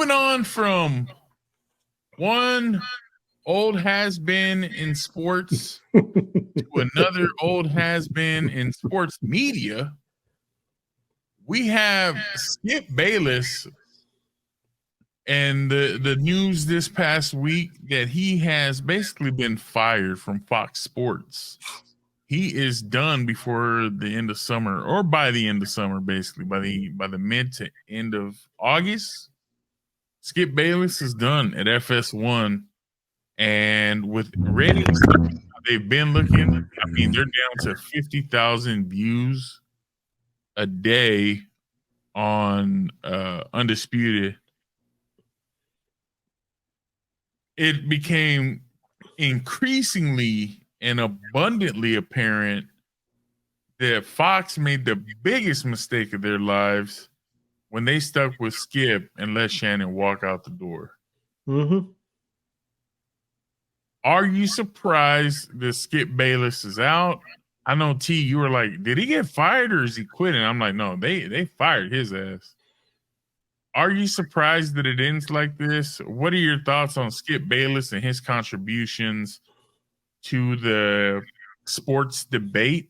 moving on from one old has been in sports to another old has been in sports media, we have Skip Bayless and the news this past week that he has basically been fired from Fox Sports. He is done before the end of summer, or by the end of summer, basically by the mid to end of August. Skip Bayless is done at FS1, and with ratings they've been looking, I mean, they're down to 50,000 views a day on Undisputed. It became increasingly and abundantly apparent that Fox made the biggest mistake of their lives when they stuck with Skip and let Shannon walk out the door. Mm-hmm. Are you surprised that Skip Bayless is out? I know T, you were like, did he get fired or is he quitting? I'm like, no, they fired his ass. Are you surprised that it ends like this? What are your thoughts on Skip Bayless and his contributions to the sports debate?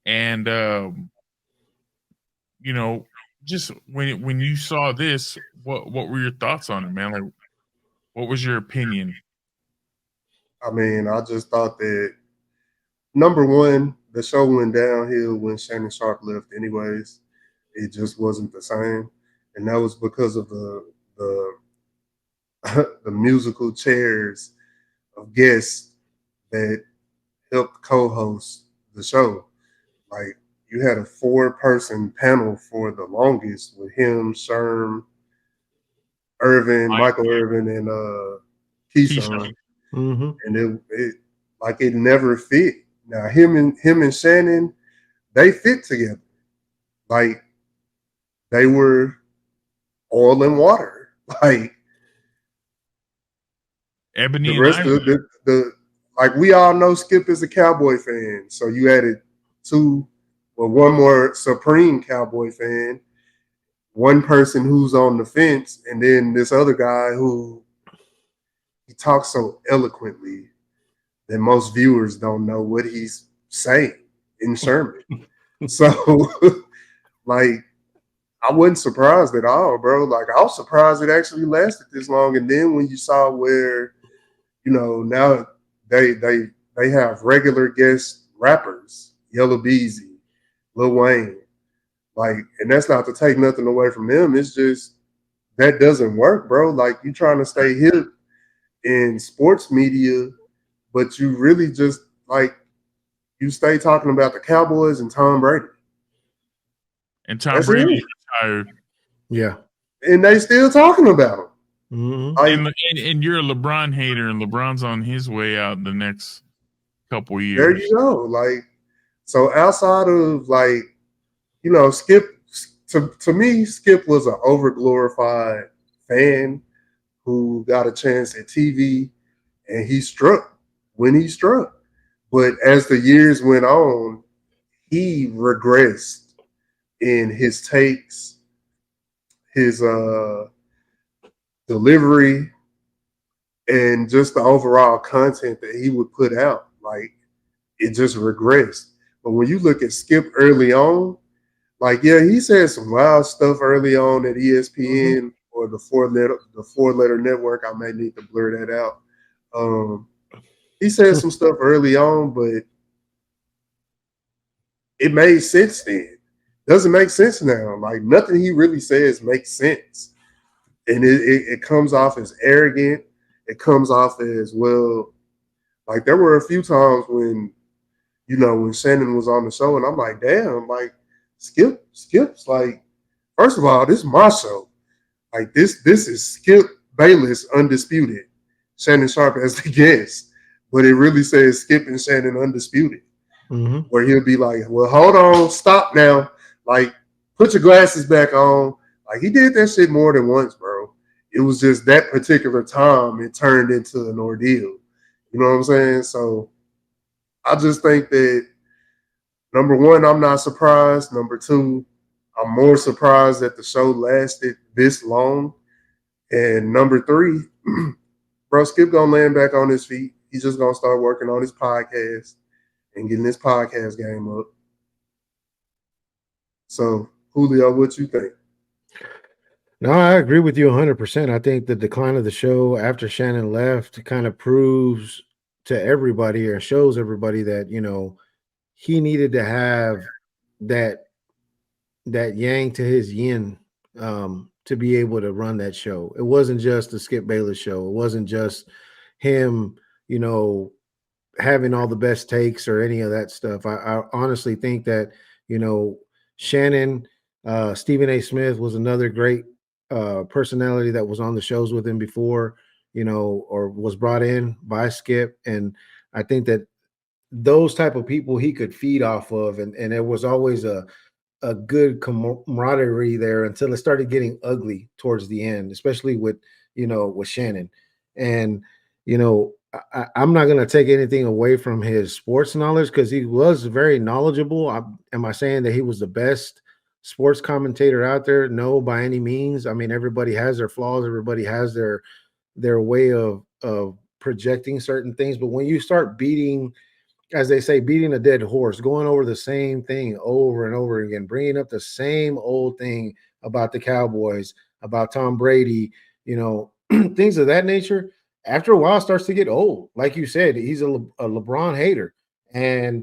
And you know, just when you saw this, what were your thoughts on it, man? Like, what was your opinion? I mean, I just thought that number one, the show went downhill when Shannon Sharp left. Anyways, it just wasn't the same, and that was because of the the musical chairs of guests that helped co-host the show. Like you had a 4-person panel for the longest with him, Sherm, Irvin, Michael Irvin, and Keyshawn. Mm-hmm. And it never fit. Now him and Shannon, they fit together. Like they were oil and water. Like Ebony the rest of the like we all know Skip is a Cowboy fan. So you added one more Supreme Cowboy fan, one person who's on the fence, and then this other guy who he talks so eloquently that most viewers don't know what he's saying in Sherman. So, like, I wasn't surprised at all, bro. Like, I was surprised it actually lasted this long. And then when you saw where, now they have regular guest rappers, Yellow Beezy, Lil Wayne, like, and that's not to take nothing away from them. It's just that doesn't work, bro. Like, you trying to stay hip in sports media, but you really just you stay talking about the Cowboys and Tom Brady. And Tom Brady retired. Yeah. And they still talking about him. Mm-hmm. And you're a LeBron hater, and LeBron's on his way out the next couple years. There you go. Like, so outside of Skip, to me, Skip was an overglorified fan who got a chance at TV, and he struck when he struck. But as the years went on, he regressed in his takes, his delivery, and just the overall content that he would put out. Like, it just regressed. But when you look at Skip early on, he said some wild stuff early on at ESPN or the four letter network. I may need to blur that out. He said some stuff early on, but it made sense then. Doesn't make sense now. Like, nothing he really says makes sense. And it comes off as arrogant. It comes off as, well, like there were a few times when Shannon was on the show and I'm like, damn, like Skip's like, first of all, this is my show. Like this is Skip Bayless Undisputed. Shannon Sharp as the guest. But it really says Skip and Shannon Undisputed. Mm-hmm. Where he'll be like, well, hold on, stop now. Like, put your glasses back on. Like, he did that shit more than once, bro. It was just that particular time it turned into an ordeal. You know what I'm saying? So I just think that, number one, I'm not surprised. Number two, I'm more surprised that the show lasted this long. And number 3, bro, Skip gonna land back on his feet. He's just gonna start working on his podcast and getting his podcast game up. So, Julio, what you think? No, I agree with you 100%. I think the decline of the show after Shannon left kind of proves to everybody or shows everybody that, he needed to have that yang to his yin to be able to run that show. It wasn't just the Skip Bayless show. It wasn't just him, having all the best takes or any of that stuff. I honestly think that, Shannon, Stephen A. Smith was another great personality that was on the shows with him before, or was brought in by Skip. And I think that those type of people he could feed off of. And there was always a good camaraderie there until it started getting ugly towards the end, especially with Shannon. And I'm not going to take anything away from his sports knowledge because he was very knowledgeable. Am I saying that he was the best sports commentator out there? No, by any means. I mean, everybody has their flaws. Everybody has their way of projecting certain things. But when you start beating, as they say, beating a dead horse, going over the same thing over and over again, bringing up the same old thing about the Cowboys, about Tom Brady, things of that nature, after a while starts to get old. Like you said, he's a LeBron hater. And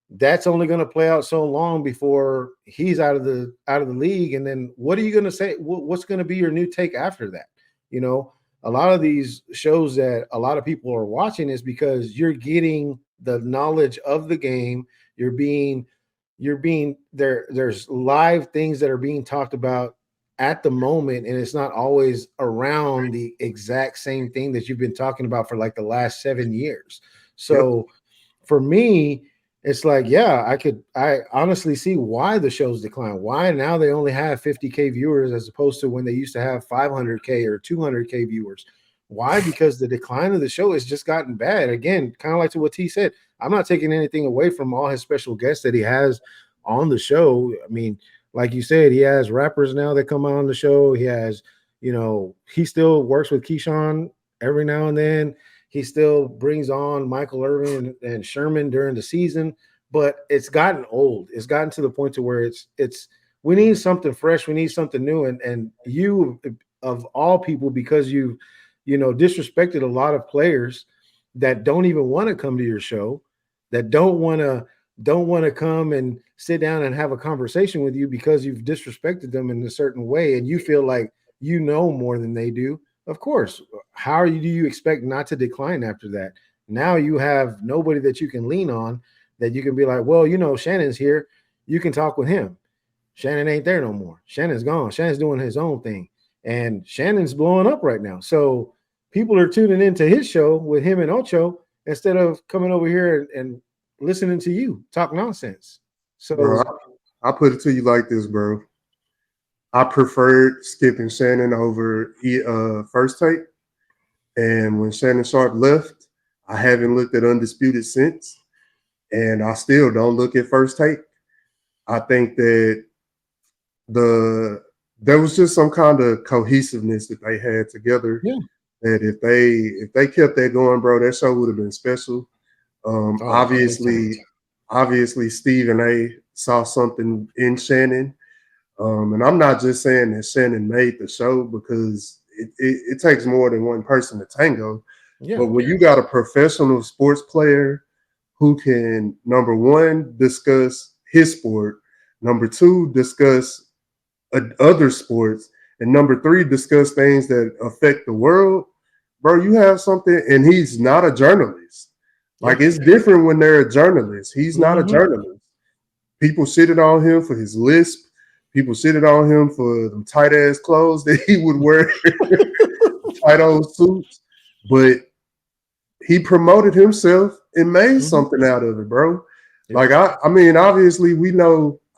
that's only going to play out so long before he's out of the league. And then what are you going to say? What's going to be your new take after that? A lot of these shows that a lot of people are watching is because you're getting the knowledge of the game. You're being there's live things that are being talked about at the moment, and it's not always around the exact same thing that you've been talking about for like the last 7 years. So for me, it's like, yeah, I honestly see why the shows decline. Why now they only have 50K viewers as opposed to when they used to have 500K or 200K viewers. Why? Because the decline of the show has just gotten bad. Again, kind of like to what T said, I'm not taking anything away from all his special guests that he has on the show. I mean, like you said, he has rappers now that come on the show. He has, he still works with Keyshawn every now and then. He still brings on Michael Irvin and Sherman during the season, but it's gotten old. It's gotten to the point to where it's we need something fresh. We need something new. And you, of all people, because you've disrespected a lot of players that don't even want to come to your show, that don't want to come and sit down and have a conversation with you because you've disrespected them in a certain way, and you feel like you know more than they do. Of course, do you expect not to decline after that? Now you have nobody that you can lean on, that you can be like, well, Shannon's here. You can talk with him. Shannon ain't there no more. Shannon's gone. Shannon's doing his own thing. And Shannon's blowing up right now. So people are tuning into his show with him and Ocho instead of coming over here and listening to you talk nonsense. So bro, I put it to you like this, bro. I preferred Skip and Shannon over First Take. And when Shannon Sharp left, I haven't looked at Undisputed since. And I still don't look at First Take. I think that there was just some kind of cohesiveness that they had together. Yeah. That if they kept that going, bro, that show would have been special. Obviously, Stephen A saw something in Shannon. And I'm not just saying that Shannon made the show, because it takes more than one person to tango. Yeah, but when you got a professional sports player who can, number one, discuss his sport, number two, discuss other sports, and number three, discuss things that affect the world, bro, you have something. And he's not a journalist. Like, it's different when they're a journalist. He's not a journalist. People shitted on him for his lisp. People shitted on him for the tight ass clothes that he would wear, tight old suits. But he promoted himself and made something out of it, bro. Yeah. Like, I mean, obviously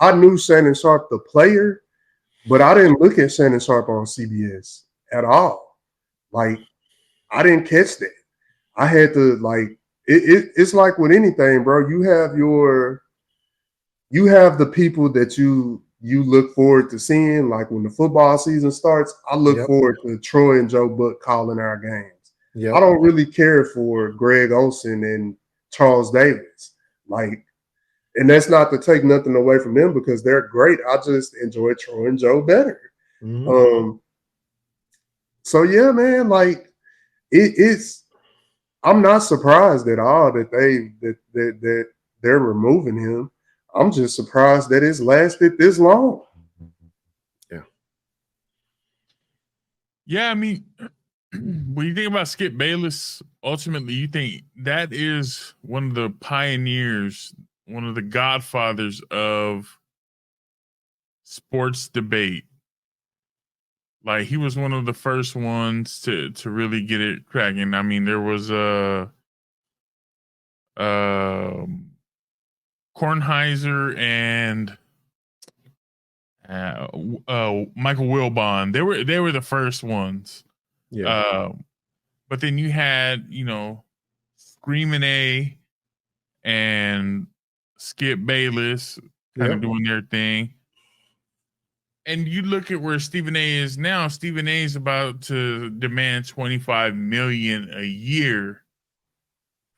I knew Shannon Sharp, the player, but I didn't look at Shannon Sharp on CBS at all. Like, I didn't catch that. I had to, like, it's like with anything, bro. You have the people that you you look forward to seeing, like when the football season starts, I look forward to Troy and Joe Buck calling our games. I don't really care for Greg Olson and Charles Davis. Like, and that's not to take nothing away from them because they're great. I just enjoy Troy and Joe better. So yeah, man, like it's I'm not surprised at all that they're removing him. I'm just surprised that it's lasted this long. Yeah, I mean, when you think about Skip Bayless, ultimately, you think that is one of the pioneers, one of the godfathers of sports debate. Like he was one of the first ones to really get it cracking. I mean, there was Kornheiser and Michael Wilbon. They were the first ones. But then you had, Screaming A and Skip Bayless kind of doing their thing. And you look at where Stephen A is now. Stephen A is about to demand $25 million a year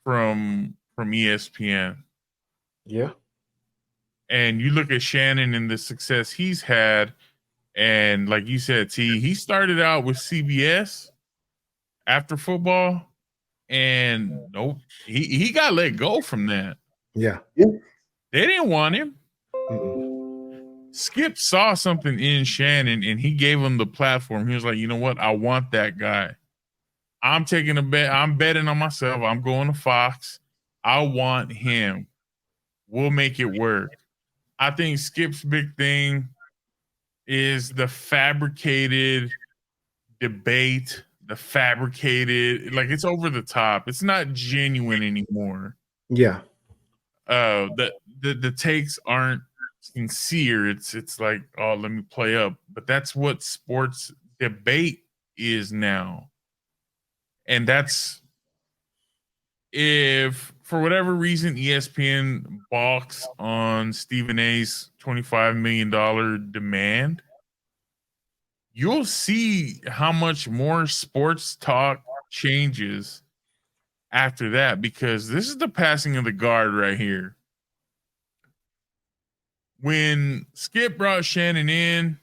from ESPN. Yeah. And you look at Shannon and the success he's had. And like you said, T, he started out with CBS after football. And nope, he got let go from that. Yeah. They didn't want him. Mm-mm. Skip saw something in Shannon and he gave him the platform. He was like, you know what? I want that guy. I'm taking a bet. I'm betting on myself. I'm going to Fox. I want him. We'll make it work. I think Skip's big thing is the fabricated debate, like it's over the top. It's not genuine anymore. Yeah. The takes aren't sincere. It's like, oh, let me play up. But that's what sports debate is now. And that's if for whatever reason ESPN balks on Stephen A's $25 million demand, you'll see how much more sports talk changes after that, because this is the passing of the guard right here. When Skip brought Shannon in,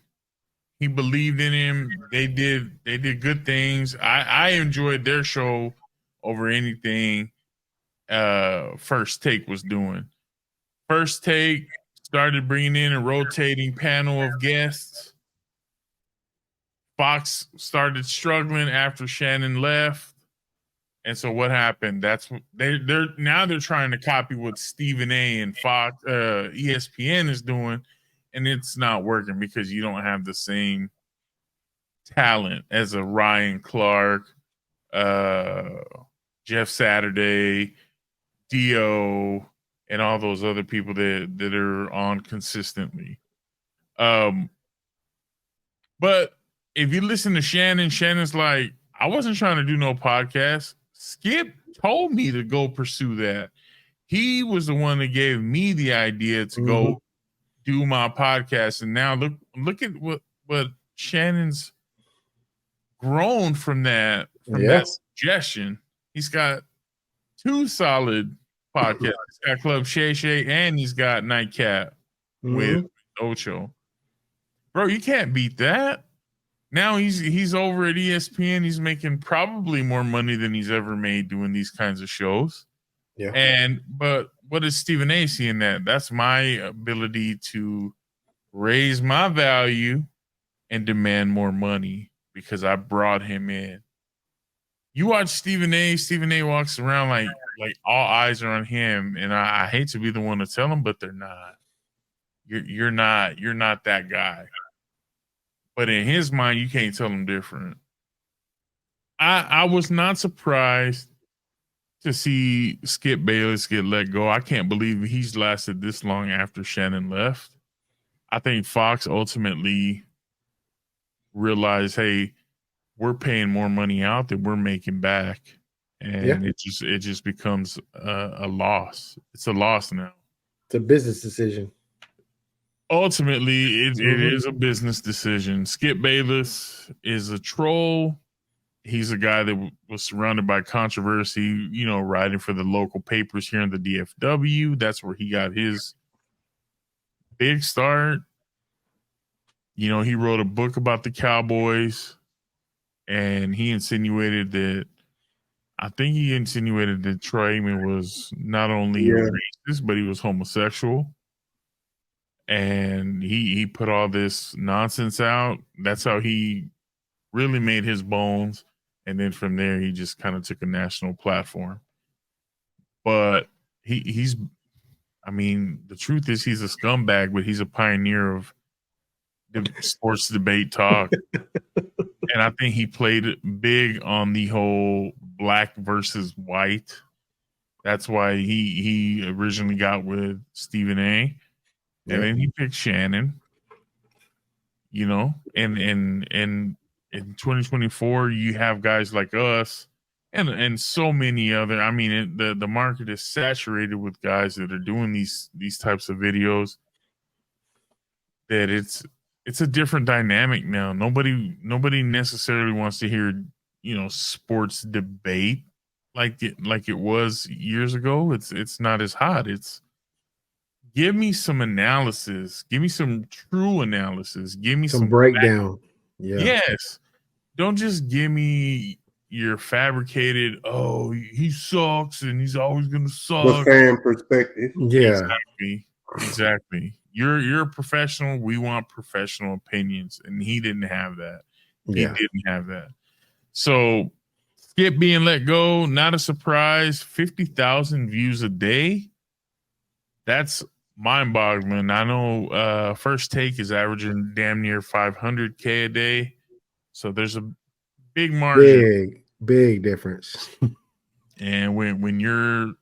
he believed in him. They did good things. I enjoyed their show over anything First Take was doing. First Take started bringing in a rotating panel of guests. Fox started struggling after Shannon left. And so what happened? That's what they're trying to copy what Stephen A and Fox ESPN is doing, and it's not working because you don't have the same talent as a Ryan Clark, Jeff Saturday, Dio, and all those other people that are on consistently. But if you listen to Shannon, Shannon's like, I wasn't trying to do no podcast. Skip told me to go pursue that. He was the one that gave me the idea to go do my podcast. And now look at what Shannon's grown from that suggestion. He's got 2 solid podcasts. He's got Club Shay Shay and he's got Nightcap with Ocho. Bro, you can't beat that. Now he's over at ESPN. He's making probably more money than he's ever made doing these kinds of shows. Yeah. But what is Stephen A seeing that? That's my ability to raise my value and demand more money because I brought him in. You watch Stephen A walks around like all eyes are on him, and I hate to be the one to tell him, but they're not. You're not that guy. But in his mind, you can't tell him different. I was not surprised to see Skip Bayless get let go. I can't believe he's lasted this long after Shannon left. I think Fox ultimately realized, hey, we're paying more money out than we're making back. And it just becomes a loss. It's a loss now. It's a business decision. ultimately, it is a business decision. Skip Bayless is a troll. He's a guy that was surrounded by controversy, you know, writing for the local papers here in the DFW. That's where he got his big start. You know, he wrote a book about the Cowboys, and he insinuated that Troy Aikman was not only a racist, but he was homosexual. And he put all this nonsense out. That's how he really made his bones. And then from there, he just kind of took a national platform. But he's, I mean, the truth is he's a scumbag, but he's a pioneer of sports debate talk. And I think he played big on the whole black versus white. That's why he originally got with Stephen A. And then he picked Shannon. You know, and in 2024, you have guys like us and so many other. I mean, the market is saturated with guys that are doing these types of videos. That it's a different dynamic now. Nobody necessarily wants to hear, you know, sports debate like it was years ago. It's not as hot. It's give me some analysis. Give me some true analysis. Give me some breakdown. Yes. Don't just give me your fabricated, oh, he sucks and he's always gonna suck. The fan perspective. Yeah. Exactly. You're a professional. We want professional opinions. And he didn't have that. He didn't have that. So Skip being let go, not a surprise. 50,000 views a day. That's mind-boggling. I know First Take is averaging damn near 500K a day. So there's a big margin. Big difference. And when you're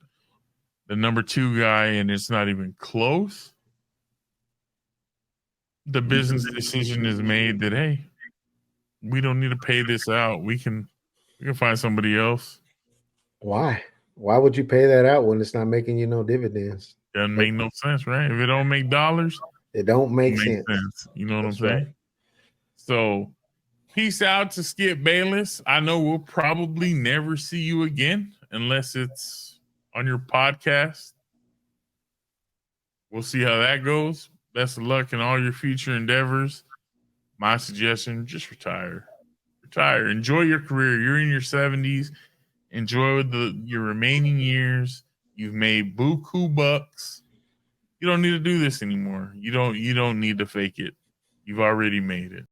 the number 2 guy and it's not even close, the business decision is made that, hey, we don't need to pay this out. We can find somebody else. Why? Why would you pay that out when it's not making you no dividends? Doesn't make no sense, right? If it don't make dollars, it don't make sense. You know what I'm saying? Right. So peace out to Skip Bayless. I know we'll probably never see you again unless it's on your podcast. We'll see how that goes. Best of luck in all your future endeavors. My suggestion, just retire. Retire. Enjoy your career. You're in your 70s. Enjoy your remaining years. You've made buku bucks. You don't need to do this anymore. You don't need to fake it. You've already made it.